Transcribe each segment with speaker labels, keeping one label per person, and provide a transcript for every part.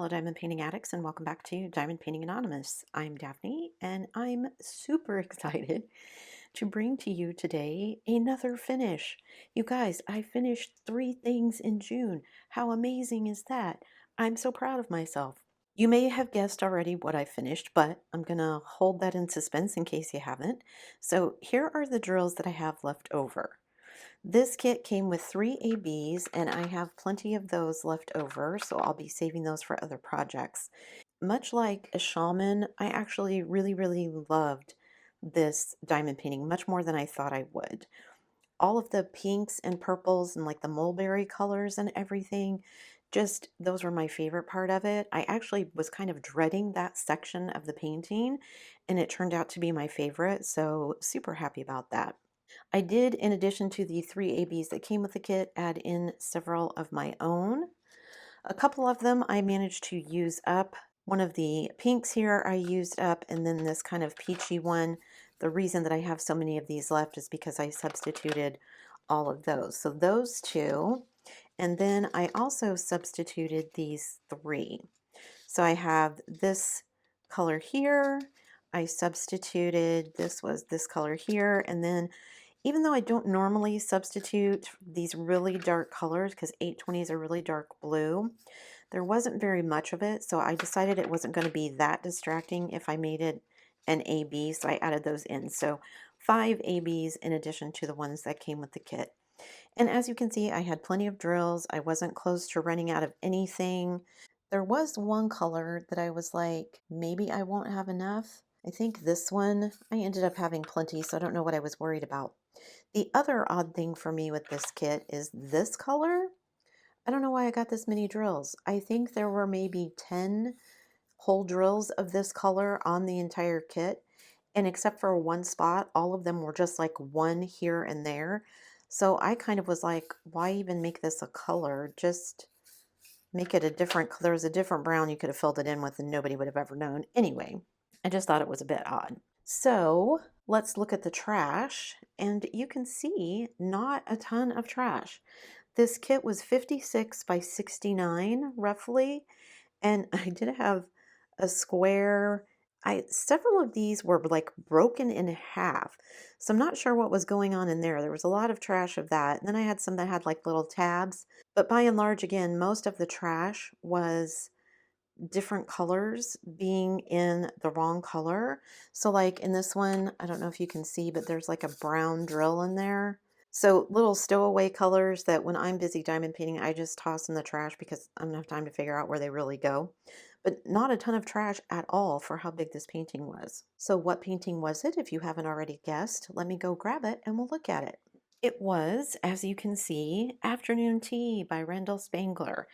Speaker 1: fellow diamond painting addicts, and welcome back to Diamond Painting Anonymous. I'm Daphne, and I'm super excited to bring to you today another finish. You guys, I finished 3 things in June. How amazing is that? I'm so proud of myself. You may have guessed already what I finished, but I'm going to hold that in suspense in case you haven't. So here are the drills that I have left over. This kit came with 3 ABs, and I have plenty of those left over, so I'll be saving those for other projects. Much like a shaman, I actually really loved this diamond painting, much more than I thought I would. All of the pinks and purples and like the mulberry colors and everything, just those were my favorite part of it. I actually was kind of dreading that section of the painting, and it turned out to be my favorite, so super happy about that. I did, in addition to the 3 ABs that came with the kit, add in several of my own. A couple of them I managed to use up. One of the pinks here I used up, and then this kind of peachy one. The reason that I have so many of these left is because I substituted all of those. So those 2, and then I also substituted these 3. So I have this color here. I substituted, this was this color here, and then even though I don't normally substitute these really dark colors because 820s are really dark blue, there wasn't very much of it, so I decided it wasn't going to be that distracting if I made it an AB, so I added those in. So 5 ABs in addition to the ones that came with the kit. And as you can see, I had plenty of drills. I wasn't close to running out of anything. There was one color that I was like, maybe I won't have enough. I think this one, I ended up having plenty, so I don't know what I was worried about. The other odd thing for me with this kit is this color. I don't know why I got this many drills. I think there were maybe 10 whole drills of this color on the entire kit. And except for one spot, all of them were just like one here and there. So I kind of was like, why even make this a color? Just make it a different, there was a different brown you could have filled it in with and nobody would have ever known. Anyway, I just thought it was a bit odd. So let's look at the trash, and you can see not a ton of trash. This kit was 56 by 69 roughly, and I did have a square. Several of these were like broken in half, so I'm not sure what was going on in there. There was a lot of trash of that, and then I had some that had like little tabs, but by and large, again, most of the trash was different colors being in the wrong color. So like in this one, I don't know if you can see, but there's like a brown drill in there. So little stowaway colors that when I'm busy diamond painting, I just toss in the trash because I don't have time to figure out where they really go. But not a ton of trash at all for how big this painting was. So what painting was it? If you haven't already guessed, let me go grab it and we'll look at it. It was, as you can see, Afternoon Tea by Spangler.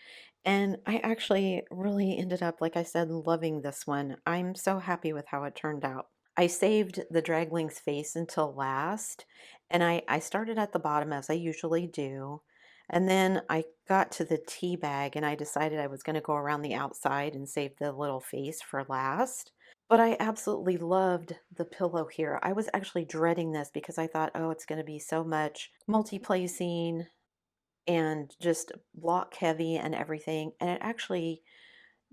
Speaker 1: And I actually really ended up, like I said, loving this one. I'm so happy with how it turned out. I saved the dragling's face until last, and I started at the bottom as I usually do. And then I got to the tea bag and I decided I was going to go around the outside and save the little face for last. But I absolutely loved the pillow here. I was actually dreading this because I thought, oh, it's going to be so much multi-placing and just block heavy and everything. And it actually,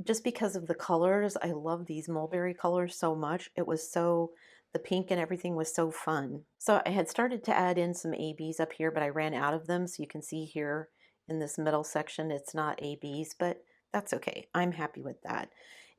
Speaker 1: just because of the colors, I love these mulberry colors so much. It was so, the pink and everything was so fun. So I had started to add in some ABs up here, but I ran out of them. So you can see here in this middle section, it's not ABs, but that's okay. I'm happy with that.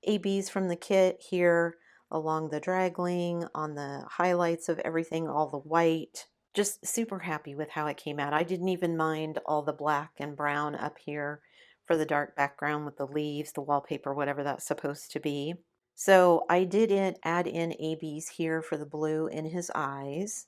Speaker 1: ABs from the kit here along the dragling, on the highlights of everything, all the white. Just super happy with how it came out. I didn't even mind all the black and brown up here for the dark background with the leaves, the wallpaper, whatever that's supposed to be. So I did add in ABs here for the blue in his eyes.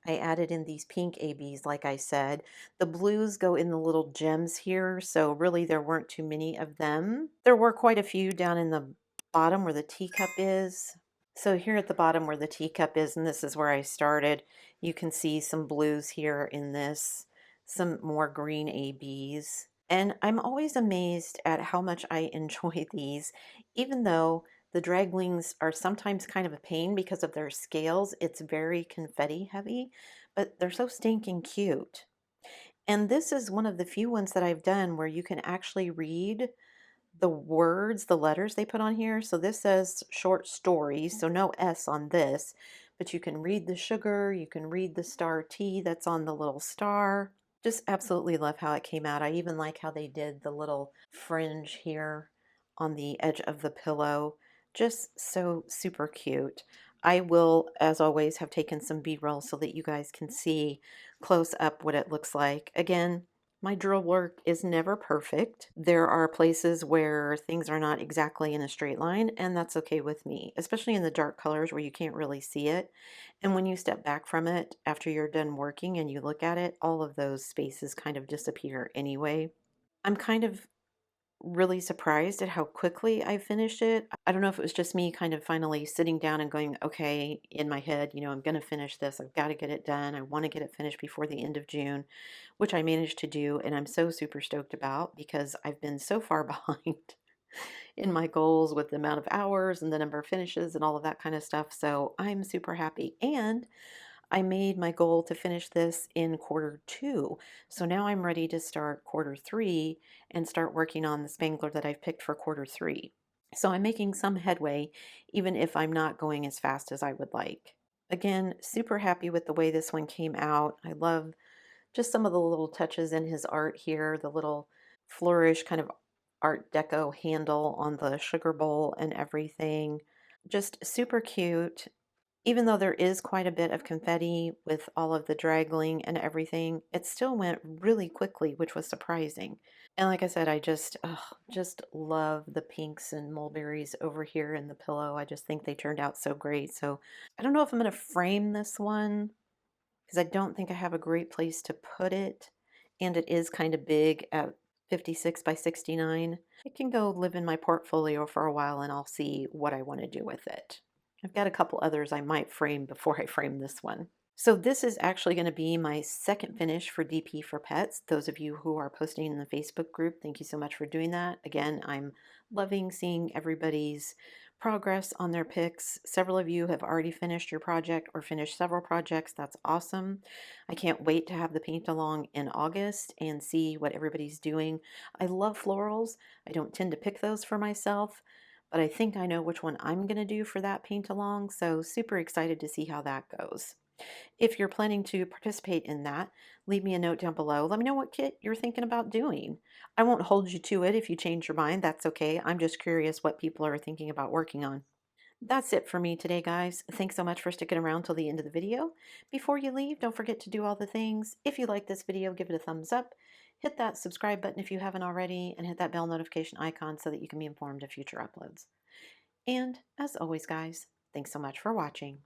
Speaker 1: I added in these pink ABs, like I said. The blues go in the little gems here, so really there weren't too many of them. There were quite a few down in the bottom where the teacup is. So here at the bottom where the teacup is, and this is where I started, you can see some blues here in this, some more green ABs. And I'm always amazed at how much I enjoy these, even though the draglings are sometimes kind of a pain because of their scales. It's very confetti heavy, but they're so stinking cute. And this is one of the few ones that I've done where you can actually read the words, the letters they put on here. So this says short stories, so no S on this, but you can read the sugar, you can read the star T that's on the little star. Just absolutely love how it came out. I even like how they did the little fringe here on the edge of the pillow. Just so super cute. I will, as always, have taken some B-roll so that you guys can see close up what it looks like. Again, my drill work is never perfect. There are places where things are not exactly in a straight line, and that's okay with me, especially in the dark colors where you can't really see it. And when you step back from it after you're done working and you look at it, all of those spaces kind of disappear anyway. I'm kind of really surprised at how quickly I finished it. I don't know if it was just me kind of finally sitting down and going, okay, in my head, I'm going to finish this. I've got to get it done. I want to get it finished before the end of June, which I managed to do. And I'm so super stoked about because I've been so far behind in my goals with the amount of hours and the number of finishes and all of that kind of stuff. So I'm super happy. And I made my goal to finish this in quarter 2. So now I'm ready to start quarter 3 and start working on the Spangler that I've picked for quarter 3. So I'm making some headway, even if I'm not going as fast as I would like. Again, super happy with the way this one came out. I love just some of the little touches in his art here, the little flourish kind of art deco handle on the sugar bowl and everything. Just super cute. Even though there is quite a bit of confetti with all of the dragling and everything, it still went really quickly, which was surprising. And like I said, I just love the pinks and mulberries over here in the pillow. I just think they turned out so great. So I don't know if I'm going to frame this one because I don't think I have a great place to put it. And it is kind of big at 56 by 69. It can go live in my portfolio for a while and I'll see what I want to do with it. I've got a couple others I might frame before I frame this one. So this is actually going to be my second finish for DP for Pets. Those of you who are posting in the Facebook group, thank you so much for doing that. Again, I'm loving seeing everybody's progress on their picks. Several of you have already finished your project or finished several projects. That's awesome. I can't wait to have the paint along in August and see what everybody's doing. I love florals. I don't tend to pick those for myself, but I think I know which one I'm going to do for that paint along, so super excited to see how that goes. If you're planning to participate in that, leave me a note down below. Let me know what kit you're thinking about doing. I won't hold you to it if you change your mind. That's okay. I'm just curious what people are thinking about working on. That's it for me today, guys. Thanks so much for sticking around till the end of the video. Before you leave, don't forget to do all the things. If you like this video, give it a thumbs up. Hit that subscribe button if you haven't already, and hit that bell notification icon so that you can be informed of future uploads. And as always, guys, thanks so much for watching.